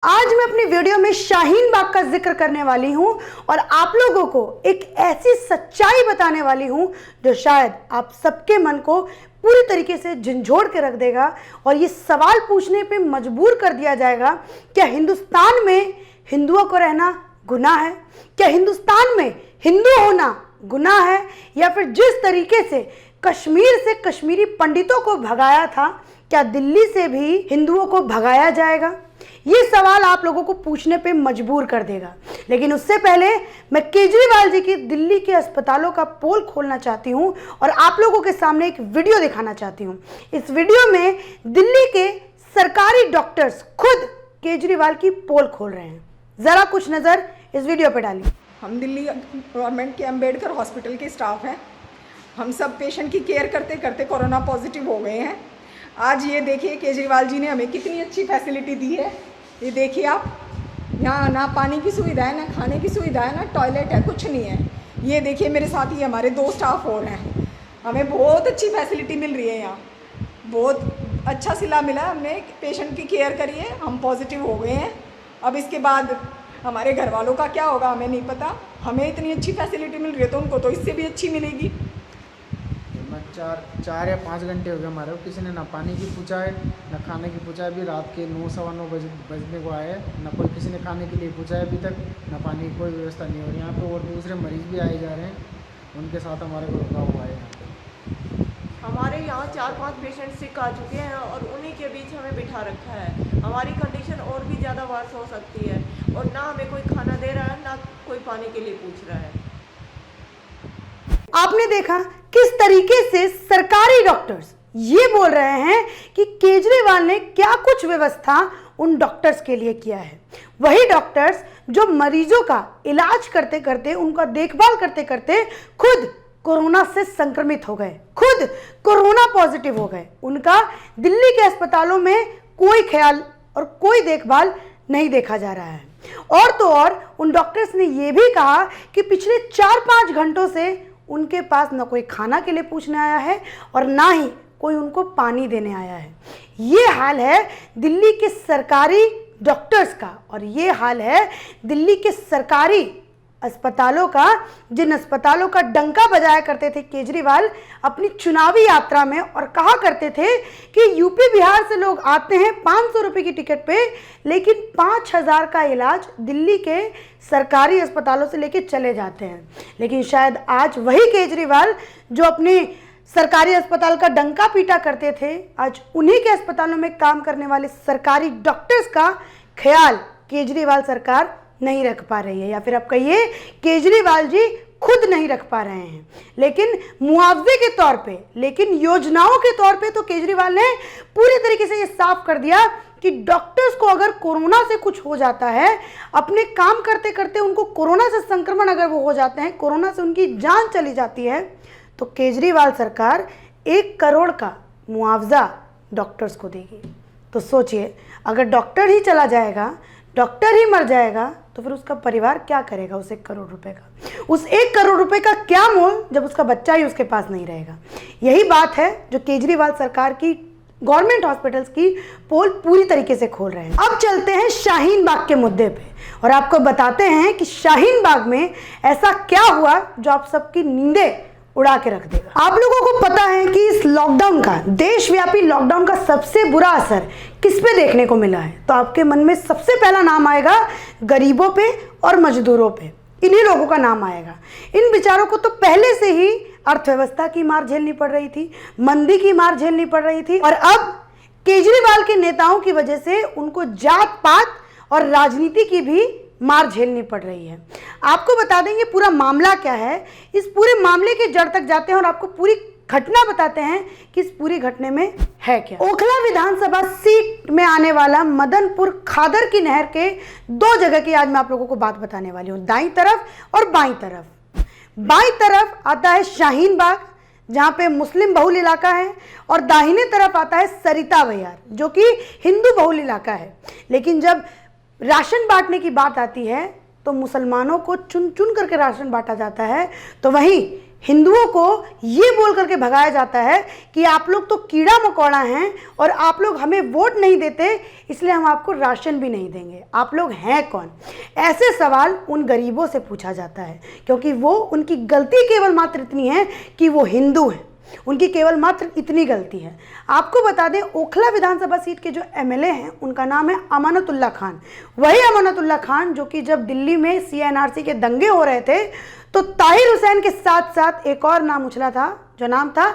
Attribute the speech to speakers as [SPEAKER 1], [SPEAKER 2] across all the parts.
[SPEAKER 1] आज मैं अपनी वीडियो में शाहीन बाग का जिक्र करने वाली हूं और आप लोगों को एक ऐसी सच्चाई बताने वाली हूं जो शायद आप सबके मन को पूरी तरीके से झंझोड़ के रख देगा और ये सवाल पूछने पे मजबूर कर दिया जाएगा, क्या हिंदुस्तान में हिंदुओं को रहना गुनाह है? क्या हिंदुस्तान में हिंदू होना गुनाह है? या फिर जिस तरीके से कश्मीर से कश्मीरी पंडितों को भगाया था, क्या दिल्ली से भी हिंदुओं को भगाया जाएगा? ये सवाल आप लोगों को पूछने पे मजबूर कर देगा। लेकिन उससे पहले मैं केजरीवाल जी की दिल्ली के अस्पतालों का पोल खोलना चाहती हूं और आप लोगों के सामने एक वीडियो दिखाना चाहती हूं। इस वीडियो में दिल्ली के सरकारी डॉक्टर्स खुद केजरीवाल की पोल खोल रहे हैं। जरा कुछ नजर इस वीडियो पे डालिए।
[SPEAKER 2] हम दिल्ली गवर्नमेंट के अंबेडकर हॉस्पिटल के स्टाफ हैं। हम सब पेशेंट की केयर करते करते कोरोना पॉजिटिव हो गए हैं। आज ये देखिए केजरीवाल जी ने हमें कितनी अच्छी फैसिलिटी दी है। ये देखिए आप, यहाँ ना पानी की सुविधा है, ना खाने की सुविधा है, ना टॉयलेट है, कुछ नहीं है। ये देखिए मेरे साथ ही हमारे 2 स्टाफ और हैं। हमें बहुत अच्छी फैसिलिटी मिल रही है यहाँ, बहुत अच्छा सिला मिला। हमने पेशेंट की केयर करी है, हम पॉजिटिव हो गए हैं। अब इसके बाद हमारे घर वालों का क्या होगा हमें नहीं पता। हमें इतनी अच्छी फैसिलिटी मिल रही है तो उनको तो इससे भी अच्छी मिलेगी।
[SPEAKER 3] चार या 5 घंटे हो गए हमारे को, किसी ने ना पानी की पूछा है ना खाने की पूछा है। अभी रात के 9 सवा 9 बजने को आए हैं, ना कोई किसी ने खाने के लिए पूछा है अभी तक, ना पानी की कोई व्यवस्था नहीं हो रही यहाँ पे। और दूसरे मरीज़ भी आए जा रहे हैं, उनके साथ हमारे को रुका हुआ है यहाँ पे।
[SPEAKER 4] हमारे यहाँ 4-5 पेशेंट सिक आ चुके हैं और उन्हीं के बीच हमें बिठा रखा है। हमारी कंडीशन और भी ज़्यादा वर्स हो सकती है और ना हमें कोई खाना दे रहा है, ना कोई पानी के लिए पूछ रहा है।
[SPEAKER 1] आपने देखा किस तरीके से सरकारी डॉक्टर्स ये बोल रहे हैं कि केजरीवाल ने क्या कुछ व्यवस्था उन डॉक्टर्स के लिए किया है। वही डॉक्टर्स जो मरीजों का इलाज करते करते, उनका देखभाल करते करते खुद कोरोना से संक्रमित हो गए, खुद कोरोना पॉजिटिव हो गए। उनका दिल्ली के अस्पतालों में कोई ख्याल और कोई देखभाल नहीं देखा जा रहा है। और तो और उन डॉक्टर्स ने यह भी कहा कि पिछले 4-5 घंटों से उनके पास न कोई खाना के लिए पूछने आया है और ना ही कोई उनको पानी देने आया है। ये हाल है दिल्ली के सरकारी डॉक्टर्स का और ये हाल है दिल्ली के सरकारी अस्पतालों का, जिन अस्पतालों का डंका बजाया करते थे केजरीवाल अपनी चुनावी यात्रा में और कहा करते थे कि यूपी बिहार से लोग आते हैं 500 रुपये की टिकट पे, लेकिन 5000 का इलाज दिल्ली के सरकारी अस्पतालों से लेके चले जाते हैं। लेकिन शायद आज वही केजरीवाल जो अपने सरकारी अस्पताल का डंका पीटा करते थे, आज उन्हीं के अस्पतालों में काम करने वाले सरकारी डॉक्टर्स का ख्याल केजरीवाल सरकार नहीं रख पा रही है, या फिर आप कहिए केजरीवाल जी खुद नहीं रख पा रहे हैं। लेकिन मुआवजे के तौर पे, लेकिन योजनाओं के तौर पे तो केजरीवाल ने पूरी तरीके से ये साफ कर दिया कि डॉक्टर्स को अगर कोरोना से कुछ हो जाता है, अपने काम करते करते उनको कोरोना से संक्रमण अगर वो हो जाते हैं, कोरोना से उनकी जान चली जाती है, तो केजरीवाल सरकार 1 करोड़ का मुआवजा डॉक्टर्स को देगी। तो सोचिए, अगर डॉक्टर ही चला जाएगा, डॉक्टर ही मर जाएगा, तो फिर उसका परिवार क्या करेगा उस 1 करोड़ रुपए का? उस 1 करोड़ रुपए का क्या मोल जब उसका बच्चा ही उसके पास नहीं रहेगा? यही बात है जो केजरीवाल सरकार की गवर्नमेंट हॉस्पिटल्स की पोल पूरी तरीके से खोल रहे हैं। अब चलते हैं शाहीन बाग के मुद्दे पे और आपको बताते हैं कि शाहीन बाग में ऐसा क्या हुआ जो आप सबकी नींदें उड़ा के रख देगा। आप लोगों को पता है कि इस लॉकडाउन का, देशव्यापी लॉकडाउन का सबसे बुरा असर किस पे देखने को मिला है? तो आपके मन में सबसे पहला नाम आएगा गरीबों पे और मजदूरों पे। इन्हीं लोगों का नाम आएगा। इन बेचारों को तो पहले से ही अर्थव्यवस्था की मार झेलनी पड़ रही थी, मंदी की मार झेलनी पड़ रही थी और अब केजरीवाल के नेताओं की वजह से उनको जात पात और राजनीति की भी मार झेलनी पड़ रही है। आपको बता देंगे पूरा मामला क्या है। इस पूरे मामले के जड़ तक जाते हैं और आपको पूरी घटना बताते हैं कि इस पूरी घटने में है क्या। ओखला विधानसभा सीट में आने वाला मदनपुर खादर की नहर के 2 जगह की आज मैं आप लोगों को बात बताने वाली हूँ, दाईं तरफ और बाईं तरफ। बाईं तरफ आता है शाहीन बाग, जहाँ पे मुस्लिम बहुल इलाका है, और दाहिने तरफ आता है सरिता विहार जो कि हिंदू बहुल इलाका है। लेकिन जब राशन बांटने की बात आती है तो मुसलमानों को चुन चुन करके राशन बांटा जाता है, तो वहीं हिंदुओं को ये बोल करके भगाया जाता है कि आप लोग तो कीड़ा मकोड़ा हैं और आप लोग हमें वोट नहीं देते, इसलिए हम आपको राशन भी नहीं देंगे। आप लोग हैं कौन? ऐसे सवाल उन गरीबों से पूछा जाता है, क्योंकि वो उनकी गलती केवल मात्र इतनी है कि वो हिंदू हैं। उनकी केवल मात्र इतनी गलती है। आपको बता दें, ओखला विधानसभा सीट के जो एमएलए हैं उनका नाम है अमानतुल्लाह खान। वही अमानतुल्लाह खान जो कि जब दिल्ली में सीएनआरसी के दंगे हो रहे थे तो ताहिर हुसैन के साथ साथ एक और नाम उछला था, जो नाम था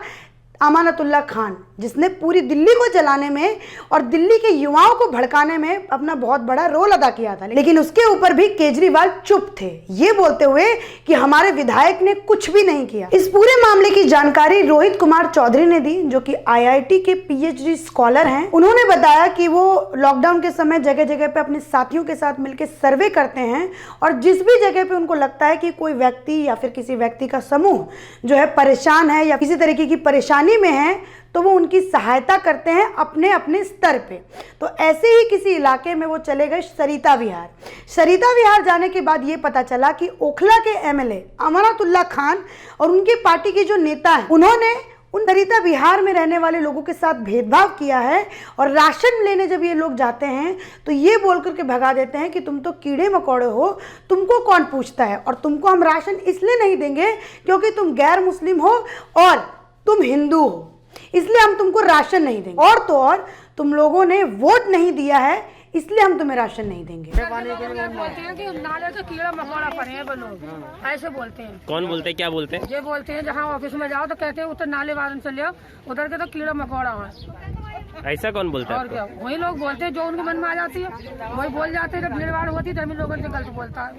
[SPEAKER 1] अमानतुल्लाह खान, जिसने पूरी दिल्ली को जलाने में और दिल्ली के युवाओं को भड़काने में अपना बहुत बड़ा रोल अदा किया था। लेकिन उसके ऊपर भी केजरीवाल चुप थे, ये बोलते हुए कि हमारे विधायक ने कुछ भी नहीं किया। इस पूरे मामले की जानकारी रोहित कुमार चौधरी ने दी, जो कि आईआईटी के पीएचडी स्कॉलर हैं। उन्होंने बताया कि वो लॉकडाउन के समय जगह जगह पे अपने साथियों के साथ मिलकर सर्वे करते हैं और जिस भी जगह पे उनको लगता है कि कोई व्यक्ति या फिर किसी व्यक्ति का समूह जो है परेशान है या किसी तरीके की परेशानी में है, तो वो उनकी सहायता करते हैं अपने अपने स्तर पे। तो ऐसे ही किसी इलाके में वो चले गए सरिता विहार। सरिता विहार जाने के बाद ये पता चला कि ओखला के एमएलए अमानतुल्लाह खान और उनके पार्टी के जो नेता हैं, उन्होंने उन सरिता विहार में रहने वाले लोगों के साथ भेदभाव किया है और राशन लेने जब ये लोग जाते हैं तो ये बोल करके भगा देते हैं कि तुम तो कीड़े मकोड़े हो, तुमको कौन पूछता है, और तुमको हम राशन इसलिए नहीं देंगे क्योंकि तुम गैर मुस्लिम हो और तुम हिंदू हो, इसलिए हम तुमको राशन नहीं देंगे। और तो और तुम लोगों ने वोट नहीं दिया है, इसलिए हम तुम्हें राशन नहीं देंगे।
[SPEAKER 5] बोलते हैं कि नाले तो कीड़ा मकोड़ा पड़े हैं वो लोग, ऐसे बोलते हैं।
[SPEAKER 6] कौन बोलते हैं, क्या बोलते हैं?
[SPEAKER 5] ये बोलते हैं जहाँ ऑफिस में जाओ तो कहते हैं उधर नाले वाले से ले, उधर के तो कीड़ा मकोड़ा है।
[SPEAKER 6] ऐसा कौन बोलता है?
[SPEAKER 5] और क्या, वही लोग बोलते हैं जो उनके मन में आ जाती है, वही बोल जाते हैं। जब भीड़ भाड़ होती है तो हम लोगों से गलत बोलता है,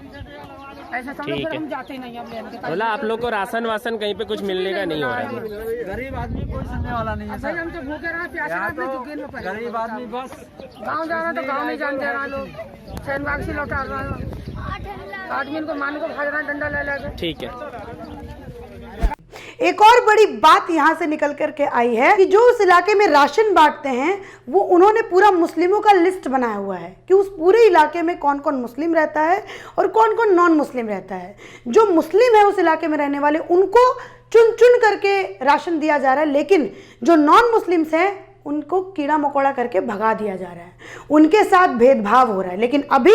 [SPEAKER 5] ऐसा सब लोग, फिर हम जाते ही नहीं।
[SPEAKER 6] बोला आप लोग को राशन वासन कहीं पे कुछ मिलने का नहीं हो रहा है?
[SPEAKER 3] गरीब आदमी कोई सुनने वाला नहीं है
[SPEAKER 5] भाई हम तो भूखे रहे, प्यासे आदमी चुके में पड़े।
[SPEAKER 3] गरीब आदमी बस
[SPEAKER 5] गाँव जा रहा तो गाँव नहीं जानते रहा लोग, सैनबाग से लौटा रहा आदमी को मान को भाग रहा डंडा ले लेकर।
[SPEAKER 6] ठीक है।
[SPEAKER 1] एक और बड़ी बात यहाँ से निकल करके आई है कि जो उस इलाके में राशन बांटते हैं वो उन्होंने पूरा मुस्लिमों का लिस्ट बनाया हुआ है कि उस पूरे इलाके में कौन कौन मुस्लिम रहता है और कौन कौन नॉन मुस्लिम रहता है। जो मुस्लिम है उस इलाके में रहने वाले उनको चुन चुन करके राशन दिया जा रहा है, लेकिन जो नॉन मुस्लिम्स हैं उनको कीड़ा मकोड़ा करके भगा दिया जा रहा है, उनके साथ भेदभाव हो रहा है। लेकिन अभी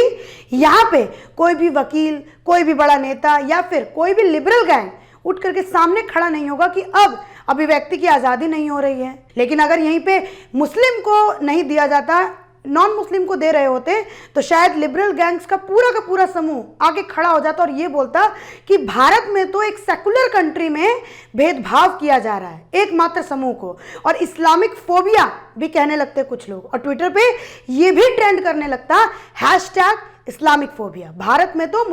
[SPEAKER 1] यहाँ पे कोई भी वकील, कोई भी बड़ा नेता या फिर कोई भी लिबरल गैंग उठ करके सामने खड़ा नहीं होगा कि अब अभिव्यक्ति की आज़ादी नहीं हो रही है। लेकिन अगर यहीं पे मुस्लिम को नहीं दिया जाता, नॉन मुस्लिम को दे रहे होते, तो शायद लिबरल गैंग्स का पूरा समूह आगे खड़ा हो जाता और ये बोलता कि भारत में तो एक सेकुलर कंट्री में भेदभाव किया जा रहा है एकमात्र समूह को, और इस्लामिक फोबिया भी कहने लगते कुछ लोग, और ट्विटर पे ये भी ट्रेंड करने लगता #इस्लामिक फोबिया। भारत में तो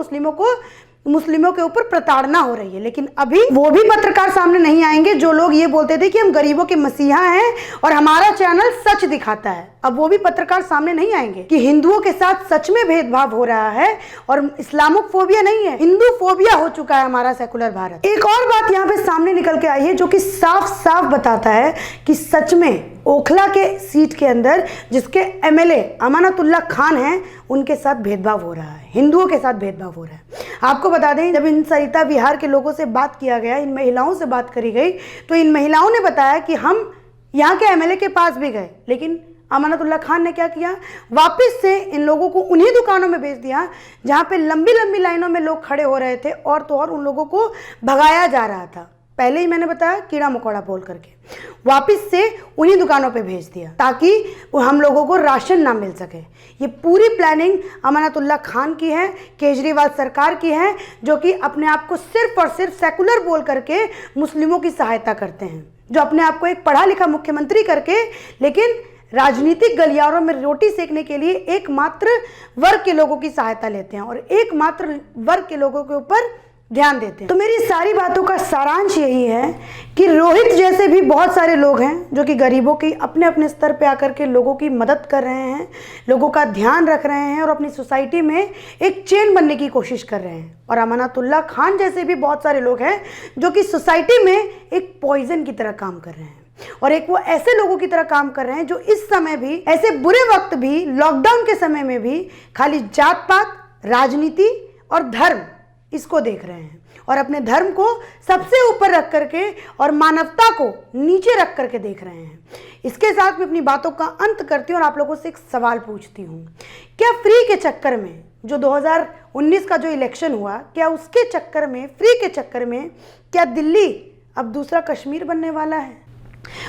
[SPEAKER 1] मुस्लिमों के ऊपर प्रताड़ना हो रही है। लेकिन अभी वो भी पत्रकार सामने नहीं आएंगे जो लोग ये बोलते थे कि हम गरीबों के मसीहा हैं और हमारा चैनल सच दिखाता है। अब वो भी पत्रकार सामने नहीं आएंगे कि हिंदुओं के साथ सच में भेदभाव हो रहा है और इस्लामिक फोबिया नहीं है, हिंदू फोबिया हो चुका है हमारा सेकुलर भारत। एक और बात यहाँ पे सामने निकल के आई है जो कि साफ साफ बताता है कि सच में ओखला के सीट के अंदर जिसके एमएलए अमानतुल्लाह खान हैं उनके साथ भेदभाव हो रहा है, हिंदुओं के साथ भेदभाव हो रहा है। आपको बता दें, जब इन सरिता विहार के लोगों से बात किया गया, इन महिलाओं से बात करी गई, तो इन महिलाओं ने बताया कि हम यहाँ के एमएलए के पास भी गए, लेकिन अमानतुल्लाह खान ने क्या किया, वापस से इन लोगों को उन्हीं दुकानों में भेज दिया जहाँ पे लंबी लंबी लाइनों में लोग खड़े हो रहे थे, और तो और उन लोगों को भगाया जा रहा था। पहले ही मैंने बताया कीड़ा मकोड़ा बोल करके, वापस से उन्हीं दुकानों पे भेज दिया ताकि हम लोगों को राशन ना मिल सके। ये पूरी प्लानिंग अमानतुल्लाह खान की है, केजरीवाल सरकार की है, जो कि अपने आप को सिर्फ और सिर्फ सेकुलर बोल करके मुस्लिमों की सहायता करते हैं, जो अपने आप को एक पढ़ा लिखा मुख्यमंत्री करके लेकिन राजनीतिक गलियारों में रोटी सेकने के लिए एकमात्र वर्ग के लोगों की सहायता लेते हैं और एकमात्र वर्ग के लोगों के ऊपर ध्यान देते हैं। तो मेरी सारी बातों का सारांश यही है कि रोहित जैसे भी बहुत सारे लोग हैं जो कि गरीबों की अपने अपने स्तर पे आकर के लोगों की मदद कर रहे हैं, लोगों का ध्यान रख रहे हैं और अपनी सोसाइटी में एक चेन बनने की कोशिश कर रहे हैं। और अमानतुल्लाह खान जैसे भी बहुत सारे लोग हैं जो कि सोसाइटी में एक पॉइजन की तरह काम कर रहे हैं, और एक वो ऐसे लोगों की तरह काम कर रहे हैं जो इस समय भी, ऐसे बुरे वक्त भी, लॉकडाउन के समय में भी खाली जात पात, राजनीति और धर्म, इसको देख रहे हैं और अपने धर्म को सबसे ऊपर रख करके और मानवता को नीचे रख करके देख रहे हैं। इसके साथ मैं अपनी बातों का अंत करती हूँ और आप लोगों से एक सवाल पूछती हूँ, क्या फ्री के चक्कर में जो 2019 का जो इलेक्शन हुआ, क्या उसके चक्कर में, फ्री के चक्कर में, क्या दिल्ली अब दूसरा कश्मीर बनने वाला है?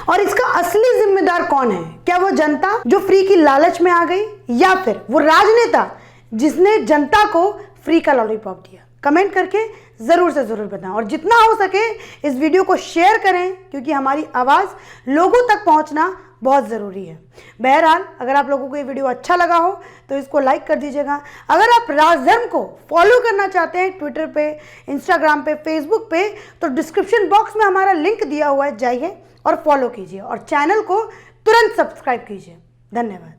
[SPEAKER 1] और इसका असली जिम्मेदार कौन है? क्या वो जनता जो फ्री की लालच में आ गई, या फिर वो राजनेता जिसने जनता को फ्री का लॉलीपॉप दिया? कमेंट करके ज़रूर से ज़रूर बताएं और जितना हो सके इस वीडियो को शेयर करें, क्योंकि हमारी आवाज़ लोगों तक पहुंचना बहुत ज़रूरी है। बहरहाल, अगर आप लोगों को ये वीडियो अच्छा लगा हो तो इसको लाइक कर दीजिएगा। अगर आप राजधर्म को फॉलो करना चाहते हैं ट्विटर पे, इंस्टाग्राम पे, फेसबुक पे, तो डिस्क्रिप्शन बॉक्स में हमारा लिंक दिया हुआ है, जाइए और फॉलो कीजिए और चैनल को तुरंत सब्सक्राइब कीजिए। धन्यवाद।